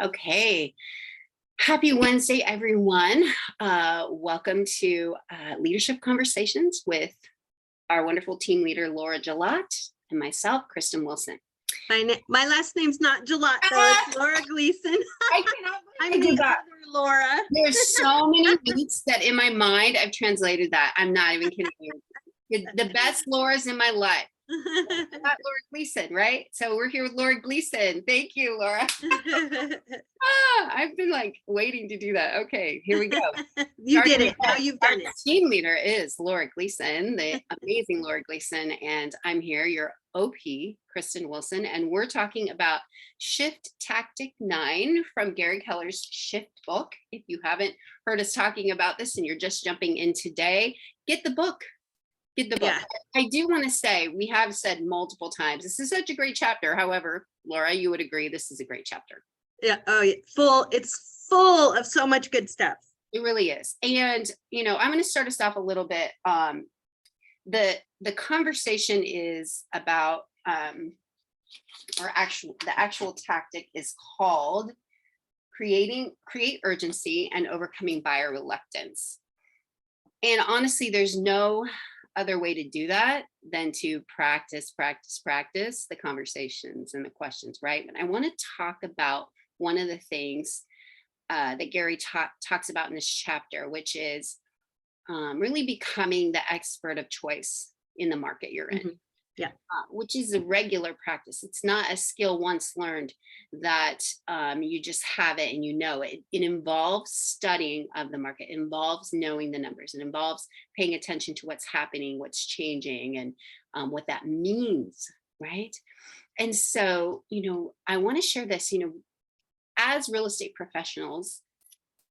Okay. Happy Wednesday, everyone. Welcome to Leadership Conversations with our wonderful team leader, Laura Gelat, and myself, Kristen Wilson. My last name's not Gelat, though. It's Laura Gleason. I cannot I'm the other Laura. There's so many weeks that in my mind I've translated that. I'm not even kidding you. The best Laura's in my life. Not Laura Gleason, right? So we're here with Laura Gleason. Thank you, Laura. I've been like waiting to do that. Okay, here we go. You did it. Now you've done it. Our team leader is Laura Gleason, the amazing Laura Gleason, and I'm here, your OP, Kristen Wilson, and we're talking about Shift Tactic 9 from Gary Keller's Shift book. If you haven't heard us talking about this and you're just jumping in today, get the book. Get the book. Yeah. I do want to say, we have said multiple times, this is such a great chapter. However, Laura, you would agree this is a great chapter. Yeah. Oh, yeah. It's full of so much good stuff. It really is. And, I'm going to start us off a little bit. The conversation is about, the actual tactic is called create urgency and overcoming buyer reluctance. And honestly, there's no other way to do that than to practice the conversations and the questions, right? But I want to talk about one of the things that Gary talks about in this chapter, which is really becoming the expert of choice in the market you're in. Mm-hmm. Yeah, which is a regular practice. It's not a skill once learned that you just have it and you know it. It involves studying of the market, it involves knowing the numbers, it involves paying attention to what's happening, what's changing, and what that means, right? And so, I want to share this, as real estate professionals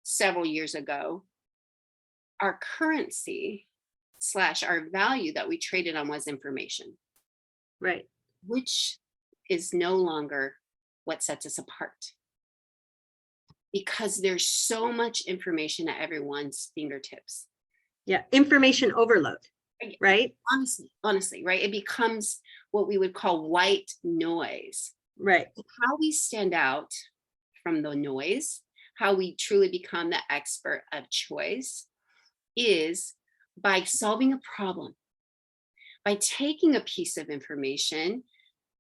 several years ago, our currency / our value that we traded on was information. Right. Which is no longer what sets us apart. Because there's so much information at everyone's fingertips. Yeah, information overload, right? Honestly, right? It becomes what we would call white noise. Right. How we stand out from the noise, how we truly become the expert of choice is by solving a problem. By taking a piece of information,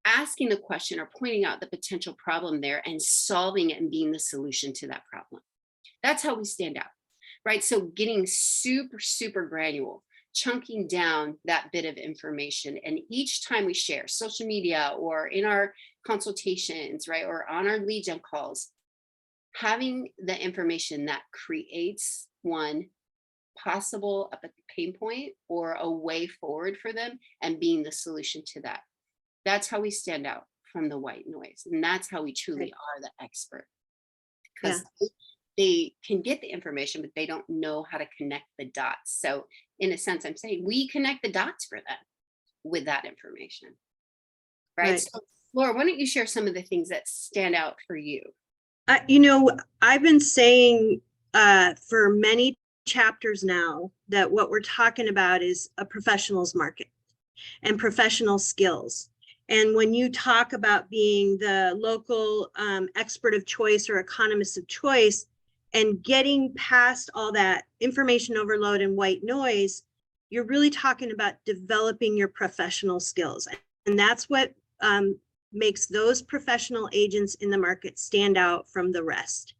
asking the question or pointing out the potential problem there and solving it and being the solution to that problem. That's how we stand out, right? So getting super, super granular, chunking down that bit of information. And each time we share social media or in our consultations, right, or on our lead gen calls, having the information that creates one possible a pain point or a way forward for them and being the solution to that. That's how we stand out from the white noise. And that's how we truly are the expert. Because they can get the information, but they don't know how to connect the dots. So in a sense, I'm saying we connect the dots for them with that information. Right? So Laura, why don't you share some of the things that stand out for you? I've been saying for many chapters now that what we're talking about is a professional's market and professional skills. And when you talk about being the local expert of choice or economist of choice and getting past all that information overload and white noise, you're really talking about developing your professional skills. And that's what makes those professional agents in the market stand out from the rest.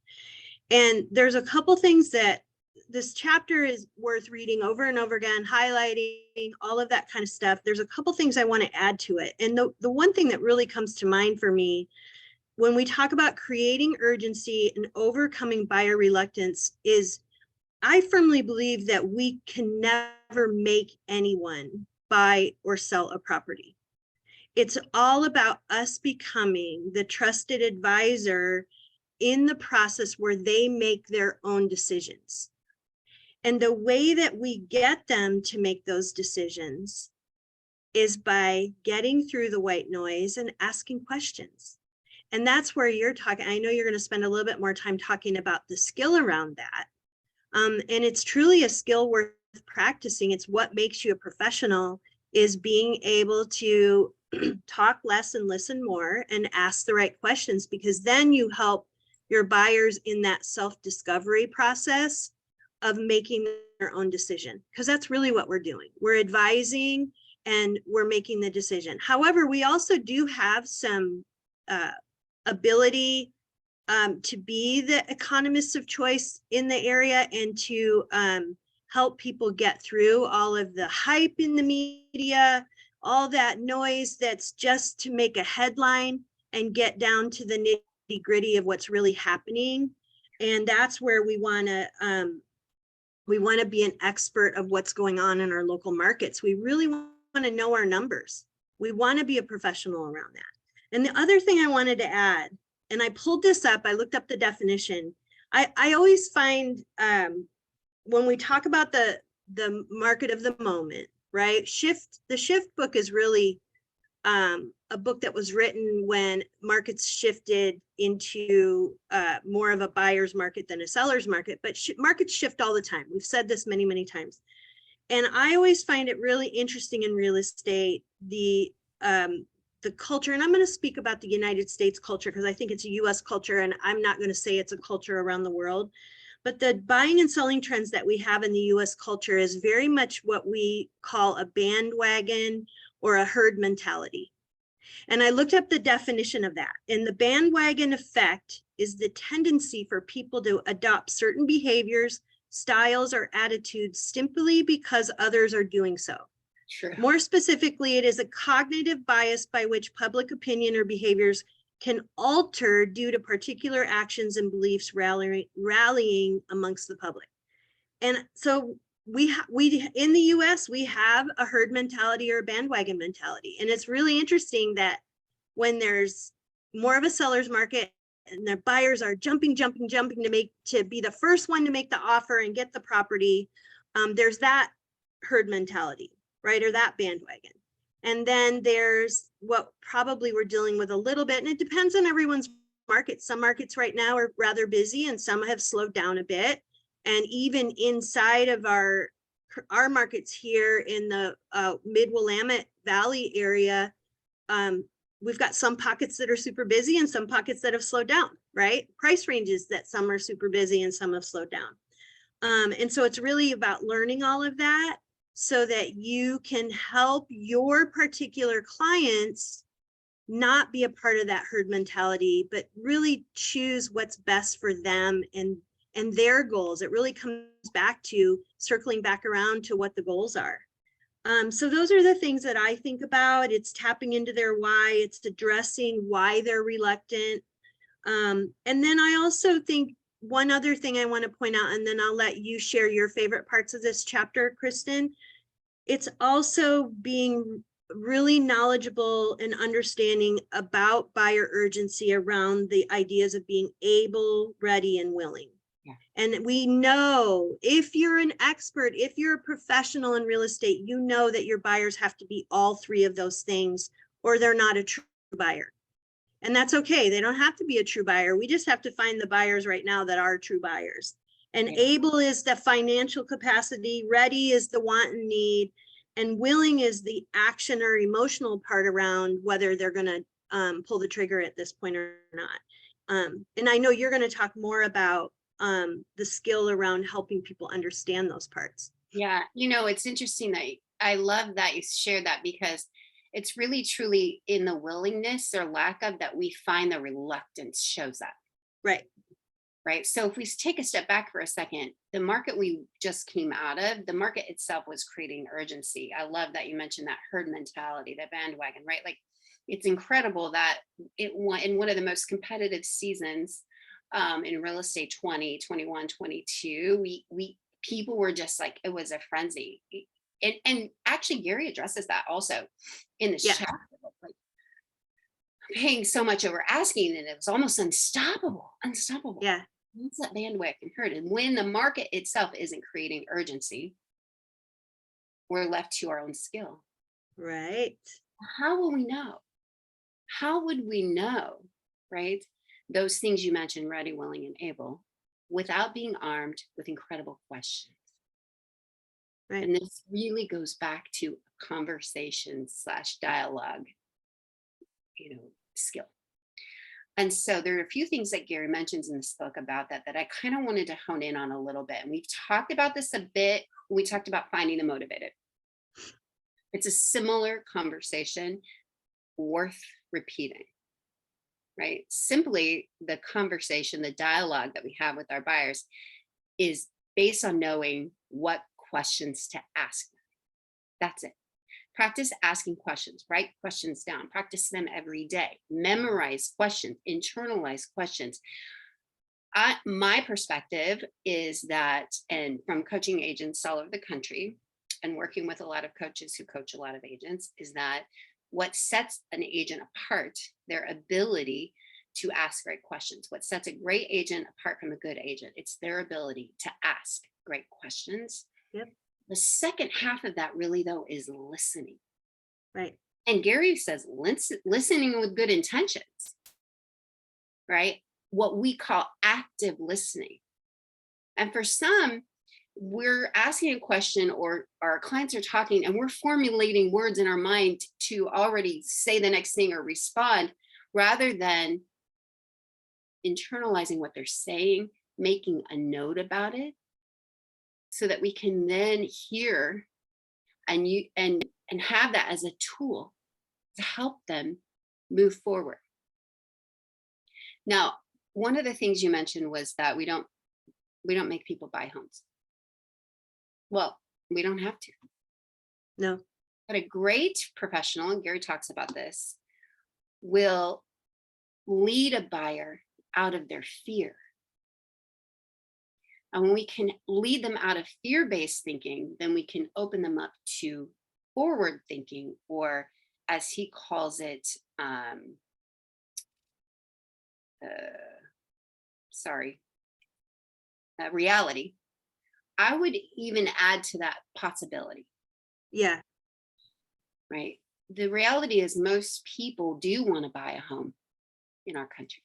And there's a couple things that this chapter is worth reading over and over again, highlighting all of that kind of stuff. There's a couple things I want to add to it. And the one thing that really comes to mind for me when we talk about creating urgency and overcoming buyer reluctance is I firmly believe that we can never make anyone buy or sell a property. It's all about us becoming the trusted advisor in the process where they make their own decisions. And the way that we get them to make those decisions is by getting through the white noise and asking questions. And that's where you're talking. I know you're going to spend a little bit more time talking about the skill around that. And it's truly a skill worth practicing. It's what makes you a professional, is being able to talk less and listen more and ask the right questions, because then you help your buyers in that self-discovery process of making their own decision, because that's really what we're doing. We're advising and we're making the decision. However, we also do have some ability to be the economists of choice in the area and to help people get through all of the hype in the media, all that noise that's just to make a headline, and get down to the nitty gritty of what's really happening. And that's where we want to be an expert of what's going on in our local markets. We really want to know our numbers. We want to be a professional around that. And the other thing I wanted to add, and I pulled this up, I looked up the definition. I always find when we talk about the market of the moment, right? The Shift book is really a book that was written when markets shifted into more of a buyer's market than a seller's market, but markets shift all the time. We've said this many, many times. And I always find it really interesting in real estate, the culture, and I'm going to speak about the United States culture because I think it's a US culture, and I'm not going to say it's a culture around the world. But the buying and selling trends that we have in the US culture is very much what we call a bandwagon or a herd mentality. And I looked up the definition of that. And the bandwagon effect is the tendency for people to adopt certain behaviors, styles, or attitudes simply because others are doing so. True. More specifically, it is a cognitive bias by which public opinion or behaviors can alter due to particular actions and beliefs rallying amongst the public. And so we in the US, we have a herd mentality or a bandwagon mentality. And it's really interesting that when there's more of a seller's market and the buyers are jumping to be the first one to make the offer and get the property, there's that herd mentality, right? Or that bandwagon. And then there's what probably we're dealing with a little bit, and it depends on everyone's market. Some markets right now are rather busy and some have slowed down a bit. And even inside of our markets here in the Mid-Willamette Valley area, we've got some pockets that are super busy and some pockets that have slowed down, right? Price ranges that some are super busy and some have slowed down. And so it's really about learning all of that so that you can help your particular clients not be a part of that herd mentality, but really choose what's best for them and their goals. It really comes back to circling back around to what the goals are. So those are the things that I think about. It's tapping into their why, it's addressing why they're reluctant. And then I also think one other thing I want to point out, and then I'll let you share your favorite parts of this chapter, Kristen. It's also being really knowledgeable and understanding about buyer urgency around the ideas of being able, ready, and willing. Yeah. And we know if you're an expert, if you're a professional in real estate, you know that your buyers have to be all three of those things or they're not a true buyer. And that's okay. They don't have to be a true buyer. We just have to find the buyers right now that are true buyers. And Yeah. able is the financial capacity, ready is the want and need, and willing is the action or emotional part around whether they're going to pull the trigger at this point or not. And I know you're going to talk more about the skill around helping people understand those parts. Yeah, it's interesting that I love that you shared that, because it's really truly in the willingness or lack of that we find the reluctance shows up. Right. So if we take a step back for a second, the market we just came out of, the market itself was creating urgency. I love that you mentioned that herd mentality, that bandwagon, right? Like, it's incredible that in one of the most competitive seasons in real estate, 20, 21, 22, people were just like, it was a frenzy. And actually Gary addresses that also in this chapter, like paying so much over asking, and it was almost unstoppable. Yeah. Once that bandwagon herd, and when the market itself isn't creating urgency, we're left to our own skill. Right. How will we know? How would we know, right? Those things you mentioned, ready, willing, and able, without being armed with incredible questions. Right. And this really goes back to conversation / dialogue, skill. And so there are a few things that Gary mentions in this book about that I kind of wanted to hone in on a little bit. And we've talked about this a bit when we talked about finding the motivated. It's a similar conversation worth repeating, right? Simply the conversation, the dialogue that we have with our buyers is based on knowing what questions to ask them. That's it. Practice asking questions, write questions down, practice them every day, memorize questions, internalize questions. My perspective is that, and from coaching agents all over the country and working with a lot of coaches who coach a lot of agents, is that what sets an agent apart, their ability to ask great questions. What sets a great agent apart from a good agent, it's their ability to ask great questions. Yep. The second half of that really though is listening. Right. And Gary says listening with good intentions, right? What we call active listening. And for some, we're asking a question or our clients are talking and we're formulating words in our mind to already say the next thing or respond rather than internalizing what they're saying, making a note about it so that we can then hear and have that as a tool to help them move forward. Now, one of the things you mentioned was that we don't make people buy homes. Well, we don't have to. No. But a great professional, and Gary talks about this, will lead a buyer out of their fear. And when we can lead them out of fear-based thinking, then we can open them up to forward thinking, or as he calls it, reality. I would even add to that possibility. Yeah. Right. The reality is most people do want to buy a home in our country.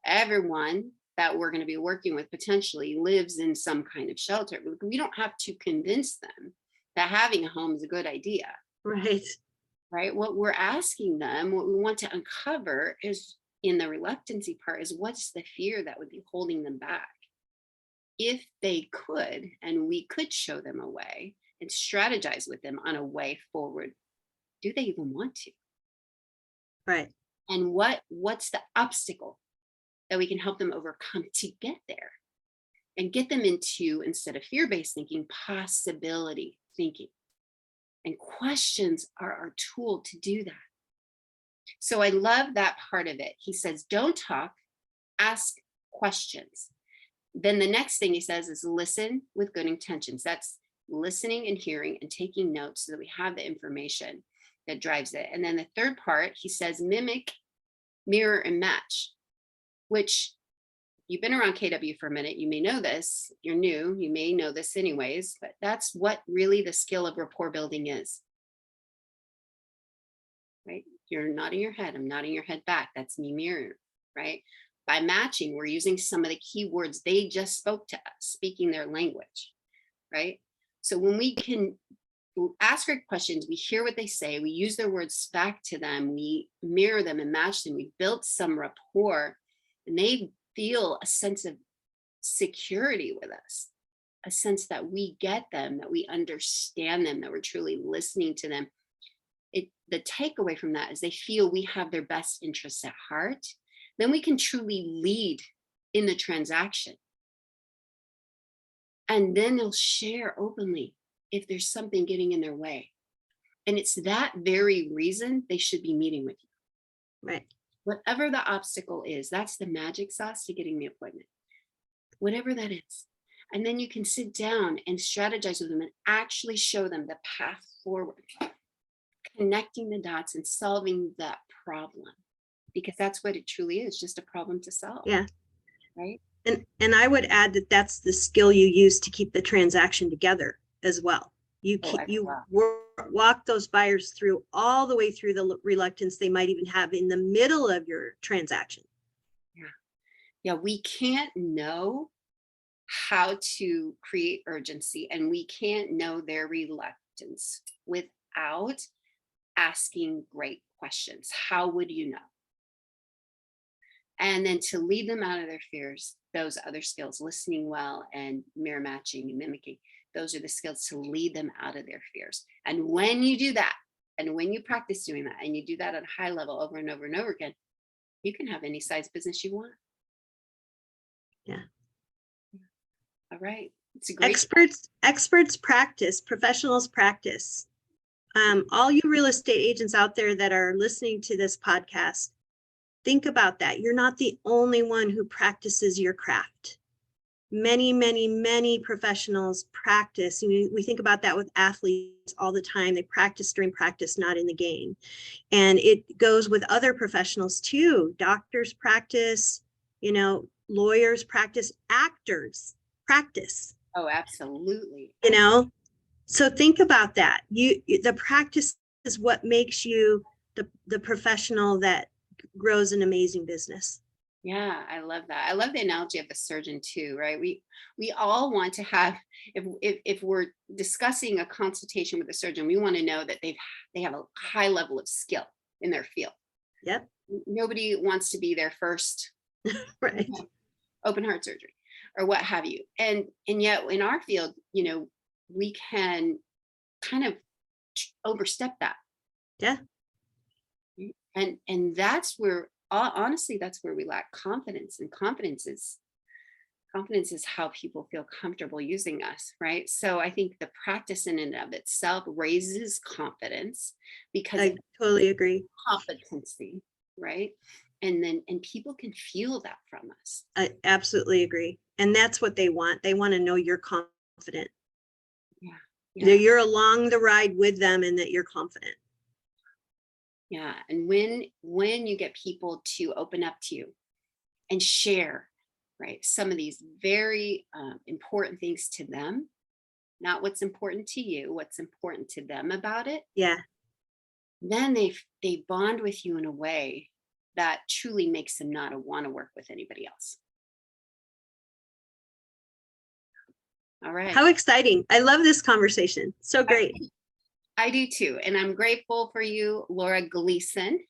Everyone that we're going to be working with potentially lives in some kind of shelter. We don't have to convince them that having a home is a good idea. Right. Right. What we're asking them, what we want to uncover is in the reluctancy part is what's the fear that would be holding them back? If they could, and we could show them a way and strategize with them on a way forward, do they even want to? Right. And what's the obstacle that we can help them overcome to get there and get them into, instead of fear-based thinking, possibility thinking. And questions are our tool to do that. So I love that part of it. He says, don't talk, ask questions. Then the next thing he says is listen with good intentions. That's listening and hearing and taking notes so that we have the information that drives it. And then the third part, he says, mimic, mirror, and match, which you've been around KW for a minute. You may know this. You're new. You may know this anyways, but that's what really the skill of rapport building is. Right? You're nodding your head. I'm nodding your head back. That's me mirroring, right? By matching, we're using some of the key words they just spoke to us, speaking their language, right? So when we can ask great questions, we hear what they say, we use their words back to them, we mirror them and match them, we built some rapport, and they feel a sense of security with us, a sense that we get them, that we understand them, that we're truly listening to them. The takeaway from that is they feel we have their best interests at heart. Then we can truly lead in the transaction. And then they'll share openly if there's something getting in their way. And it's that very reason they should be meeting with you. Right. Whatever the obstacle is, that's the magic sauce to getting the appointment. Whatever that is. And then you can sit down and strategize with them and actually show them the path forward, connecting the dots and solving that problem. Because that's what it truly is, just a problem to solve. Yeah. Right. And I would add that that's the skill you use to keep the transaction together as well. You walk those buyers through all the way through the reluctance they might even have in the middle of your transaction. Yeah, we can't know how to create urgency and we can't know their reluctance without asking great questions. How would you know? And then to lead them out of their fears, those other skills, listening well and mirror matching and mimicking, those are the skills to lead them out of their fears. And when you do that, and when you practice doing that, and you do that at a high level over and over and over again, you can have any size business you want. Yeah. All right. It's a great experts practice, professionals practice. All you real estate agents out there that are listening to this podcast, think about that. You're not the only one who practices your craft. Many, many, many professionals practice. We think about that with athletes all the time. They practice during practice, not in the game. And it goes with other professionals too. Doctors practice, lawyers practice, actors practice. Oh, absolutely. So think about that. The practice is what makes you the professional that grows an amazing business. Yeah, I love that. I love the analogy of the surgeon too, right? We all want to have, if we're discussing a consultation with a surgeon, we want to know that they have a high level of skill in their field. Yep. Nobody wants to be their first right. Open heart surgery or what have you. And yet in our field, we can kind of overstep that. Yeah. And that's where, honestly, that's where we lack confidence. And confidence is how people feel comfortable using us, right? So I think the practice in and of itself raises confidence because I totally agree. Competency, right? And people can feel that from us. I absolutely agree. And that's what they want. They want to know you're confident. Yeah. That you're along the ride with them and that you're confident. Yeah. And when you get people to open up to you and share, right, some of these very important things to them, not what's important to you, what's important to them about it. Yeah. Then they bond with you in a way that truly makes them not want to work with anybody else. All right. How exciting. I love this conversation. So great. I do too. And I'm grateful for you, Laura Gleason.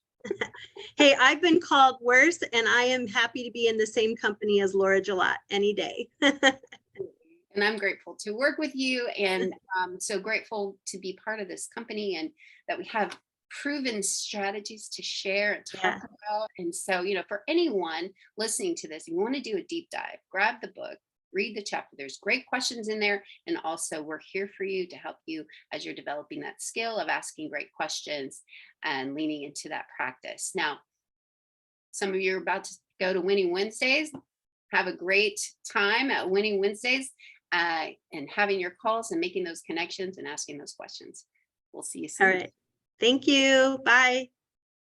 Hey, I've been called worse, and I am happy to be in the same company as Laura Gillot any day. And I'm grateful to work with you, and so grateful to be part of this company and that we have proven strategies to share and talk about. And so, for anyone listening to this, you want to do a deep dive, grab the book, read the chapter. There's great questions in there. And also we're here for you to help you as you're developing that skill of asking great questions and leaning into that practice. Now, some of you are about to go to Winning Wednesdays. Have a great time at Winning Wednesdays and having your calls and making those connections and asking those questions. We'll see you soon. All right. Thank you. Bye.